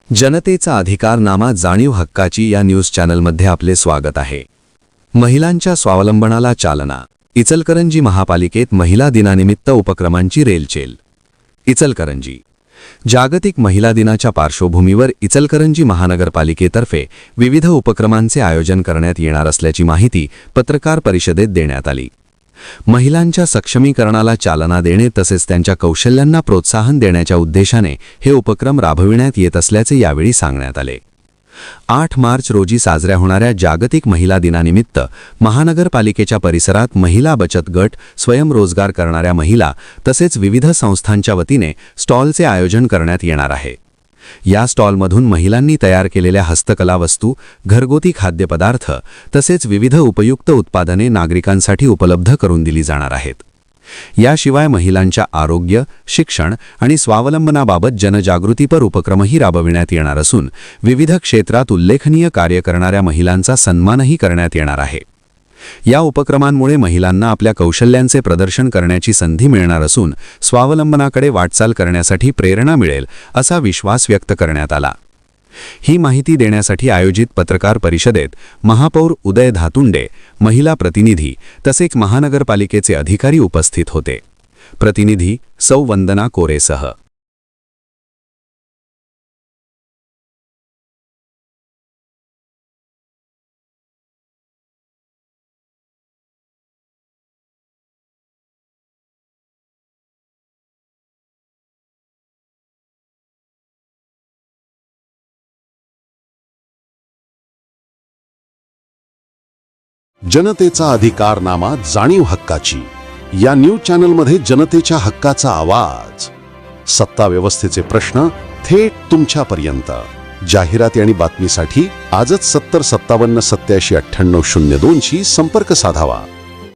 जनतेचा अधिकारनामा जाणीव हक्काची या न्यूज चॅनलमध्ये आपले स्वागत आहे। महिलांच्या स्वावलंबनाला चालना। इचलकरंजी महापालिकेत महिला दिनानिमित्त उपक्रमांची रेलचेल। इचलकरंजी जागतिक महिला दिनाच्या पार्श्वभूमीवर इचलकरंजी महानगरपालिकेतर्फे विविध उपक्रमांचे आयोजन करण्यात येणार असल्याची माहिती पत्रकार परिषदेत देण्यात आली। महिलांच्या सक्षमीकरणाला चालना देणे तसेच त्यांच्या कौशल्यांना प्रोत्साहन देण्याच्या उद्देशाने हे उपक्रम राबविण्यात येत असल्याचे यावेळी सांगण्यात आले। 8 मार्च रोजी साजऱ्या होणाऱ्या जागतिक महिला दिनानिमित्त महानगरपालिकेच्या परिसरात महिला बचत गट, स्वयंरोजगार करणाऱ्या महिला तसेच विविध संस्थांच्या वतीने स्टॉलचे आयोजन करण्यात येणार आहे। या स्टॉलमधून महिलांनी तयार केलेल्या हस्तकला वस्तू, घरगुती खाद्यपदार्थ तसेच विविध उपयुक्त उत्पादने नागरिकांसाठी उपलब्ध करून दिली जाणार आहेत। याशिवाय महिलांच्या आरोग्य, शिक्षण आणि स्वावलंबनाबाबत जनजागृतीपर उपक्रमही राबविण्यात येणार असून विविध क्षेत्रात उल्लेखनीय कार्य करणाऱ्या महिलांचा सन्मानही करण्यात येणार आहे। या उपक्रमांमुळे महिलांना आपल्या कौशल्यांचे प्रदर्शन करण्याची संधी मिळणार असून स्वावलंबनाकडे वाटचाल करण्यासाठी प्रेरणा मिळेल असा विश्वास व्यक्त करण्यात आला। ही माहिती देण्यासाठी आयोजित पत्रकार परिषदेत महापौर उदय धातुंडे, महिला प्रतिनिधी तसेच महानगरपालिकेचे अधिकारी उपस्थित होते। प्रतिनिधी सौ वंदना कोरेसह। जनतेचा अधिकारनामा जाणीव हक्काची या न्यूज चॅनलमध्ये जनतेच्या हक्काचा आवाज। सत्ता व्यवस्थेचे प्रश्न थेट तुमच्यापर्यंत। जाहिराती आणि बातमीसाठी आजच 70 57 87 98 02 शी संपर्क साधावा।